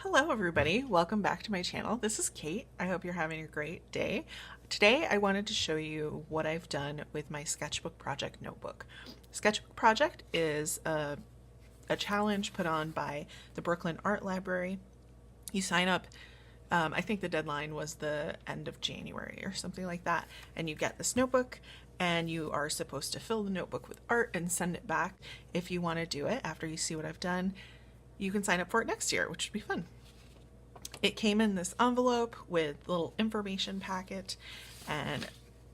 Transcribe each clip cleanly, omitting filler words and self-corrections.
Hello everybody, welcome back to my channel. This is Kate. I hope you're having a great day. Today I wanted to show you what I've done with my Sketchbook Project notebook. Sketchbook Project is a challenge put on by the Brooklyn Art Library. You sign up, I think the deadline was the end of January or something like that, and you get this notebook and you are supposed to fill the notebook with art and send it back. If you want to do it after you see what I've done, you can sign up for it next year, which would be fun. It came in this envelope with a little information packet, and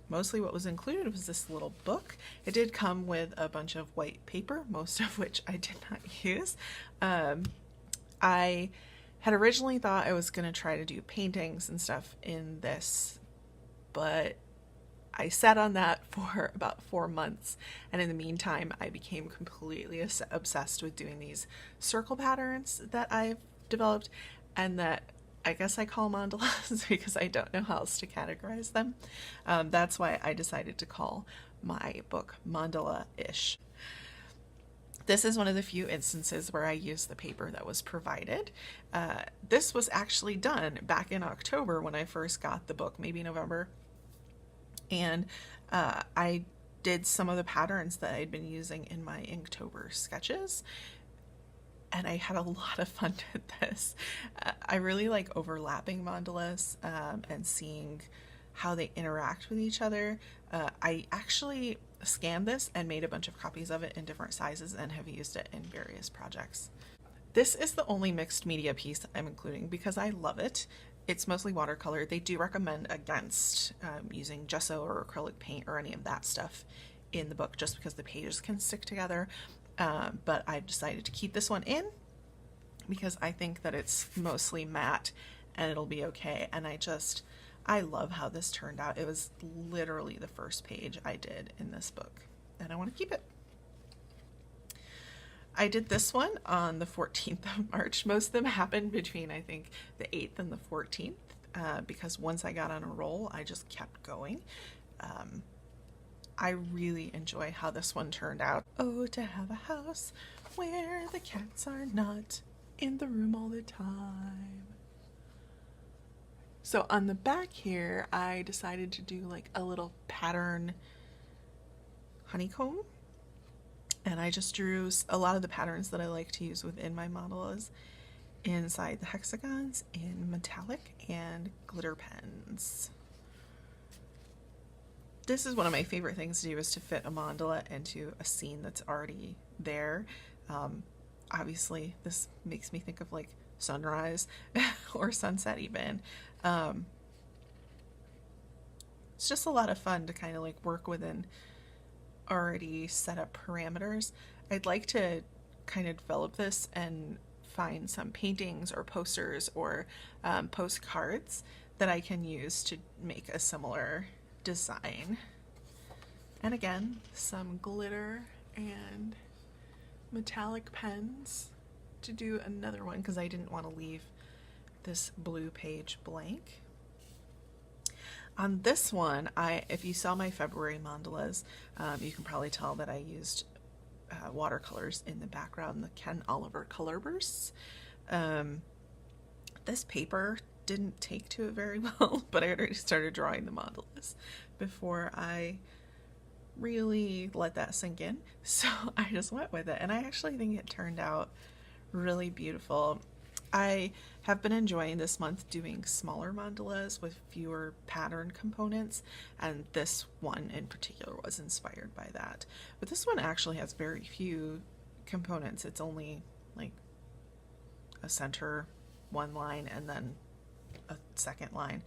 mostly what was included was this little book. It did come with a bunch of white paper, most of which I did not use. I had originally thought I was going to try to do paintings and stuff in this, but I sat on that for about 4 months, and in the meantime I became completely obsessed with doing these circle patterns that I've developed and that I guess I call mandalas because I don't know how else to categorize them. That's why I decided to call my book Mandala-ish. This is one of the few instances where I used the paper that was provided. This was actually done back in October when I first got the book, maybe November. And I did some of the patterns that I'd been using in my Inktober sketches, and I had a lot of fun with this. I really like overlapping mandalas and seeing how they interact with each other. I actually scanned this and made a bunch of copies of it in different sizes and have used it in various projects. This is the only mixed media piece I'm including because I love it. It's mostly watercolor. They do recommend against using gesso or acrylic paint or any of that stuff in the book just because the pages can stick together. But I've decided to keep this one in because I think that it's mostly matte and it'll be okay. And I love how this turned out. It was literally the first page I did in this book, and I want to keep it. I did this one on the 14th of March. Most of them happened between, I think, the 8th and the 14th, because once I got on a roll, I just kept going. I really enjoy how this one turned out. Oh, to have a house where the cats are not in the room all the time. So on the back here, I decided to do like a little pattern honeycomb. And I just drew a lot of the patterns that I like to use within my mandalas inside the hexagons in metallic and glitter pens. This is one of my favorite things to do, is to fit a mandala into a scene that's already there. Obviously, this makes me think of like sunrise or sunset even. It's just a lot of fun to kind of like work within already set up parameters. I'd like to kind of develop this and find some paintings or posters or postcards that I can use to make a similar design. And again, some glitter and metallic pens to do another one because I didn't want to leave this blue page blank. On this one, if you saw my February mandalas, you can probably tell that I used watercolors in the background, the Ken Oliver color bursts. This paper didn't take to it very well, but I already started drawing the mandalas before I really let that sink in. So I just went with it, and I actually think it turned out really beautiful. I have been enjoying this month doing smaller mandalas with fewer pattern components, and this one in particular was inspired by that. But this one actually has very few components. It's only like a center, one line, and then a second line.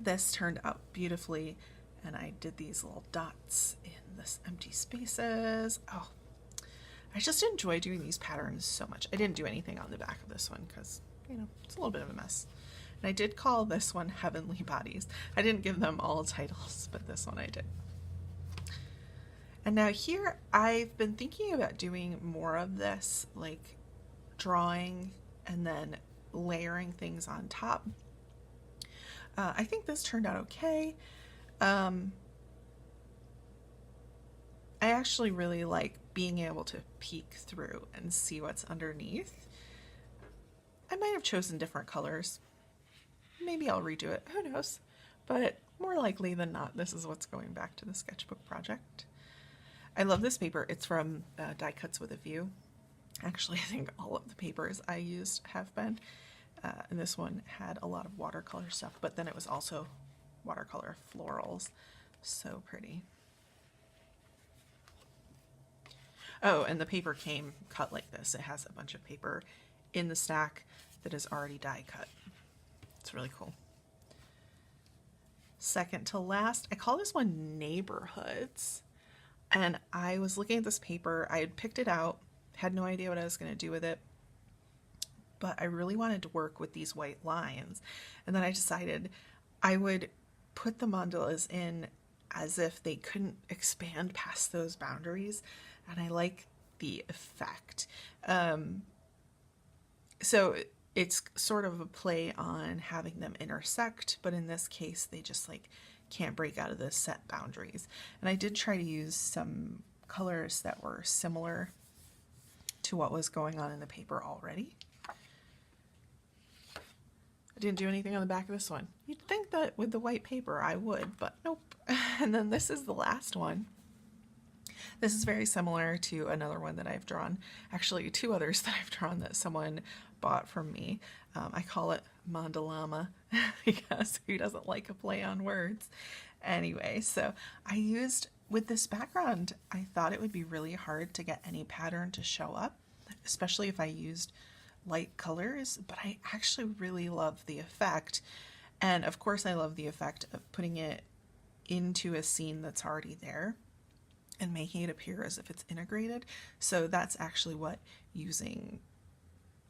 This turned out beautifully, and I did these little dots in this empty spaces. Oh, I just enjoy doing these patterns so much. I didn't do anything on the back of this one because, you know, it's a little bit of a mess. And I did call this one Heavenly Bodies. I didn't give them all titles, but this one I did. And now here, I've been thinking about doing more of this, like drawing and then layering things on top. I think this turned out okay. I actually really like being able to peek through and see what's underneath. might have chosen different colors. Maybe I'll redo it, who knows? But more likely than not, this is what's going back to the Sketchbook Project. I love this paper. It's from Die Cuts with a View. Actually, I think all of the papers I used have been. And this one had a lot of watercolor stuff, but then it was also watercolor florals. So pretty. Oh, and the paper came cut like this. It has a bunch of paper in the stack that is already die cut. It's really cool. Second to last, I call this one Neighborhoods. And I was looking at this paper. I had picked it out, had no idea what I was going to do with it, but I really wanted to work with these white lines. And then I decided I would put the mandalas in as if they couldn't expand past those boundaries. And I like the effect. So it's sort of a play on having them intersect, but in this case, they just like can't break out of the set boundaries. And I did try to use some colors that were similar to what was going on in the paper already. I didn't do anything on the back of this one. You'd think that with the white paper I would, but nope. And then this is the last one. This is very similar to another one that I've drawn. Actually, two others that I've drawn that someone bought from me. I call it Mandalama because who doesn't like a play on words? Anyway, so I used, with this background, I thought it would be really hard to get any pattern to show up, especially if I used light colors, but I actually really love the effect. And of course I love the effect of putting it into a scene that's already there and making it appear as if it's integrated. So that's actually what using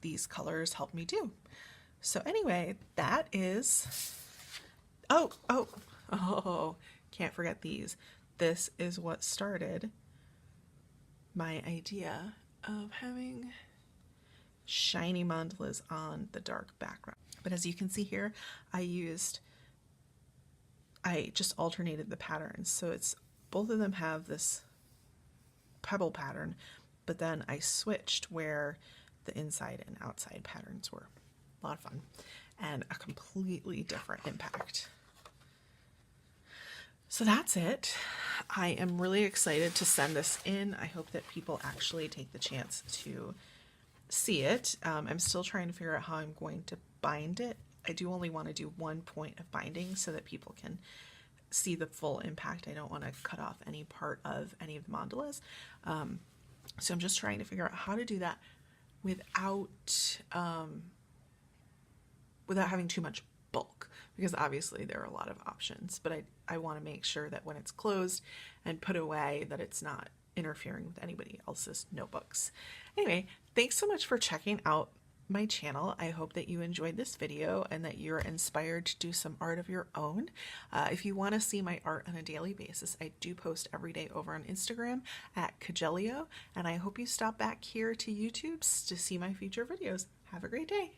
these colors helped me do. So anyway, that is, oh, can't forget these. This is what started my idea of having shiny mandalas on the dark background. But as you can see here, I just alternated the patterns. So it's, both of them have this pebble pattern, but then I switched where the inside and outside patterns were. A lot of fun and a completely different impact. So that's it. I am really excited to send this in. I hope that people actually take the chance to see it. I'm still trying to figure out how I'm going to bind it. I do only want to do one point of binding so that people can see the full impact. I don't want to cut off any part of any of the mandalas. So I'm just trying to figure out how to do that without having too much bulk, because obviously there are a lot of options, but I want to make sure that when it's closed and put away that it's not interfering with anybody else's notebooks. Anyway, thanks so much for checking out my channel. I hope that you enjoyed this video and that you're inspired to do some art of your own. If you want to see my art on a daily basis, I do post every day over on Instagram at Cagelio, and I hope you stop back here to YouTube to see my future videos. Have a great day.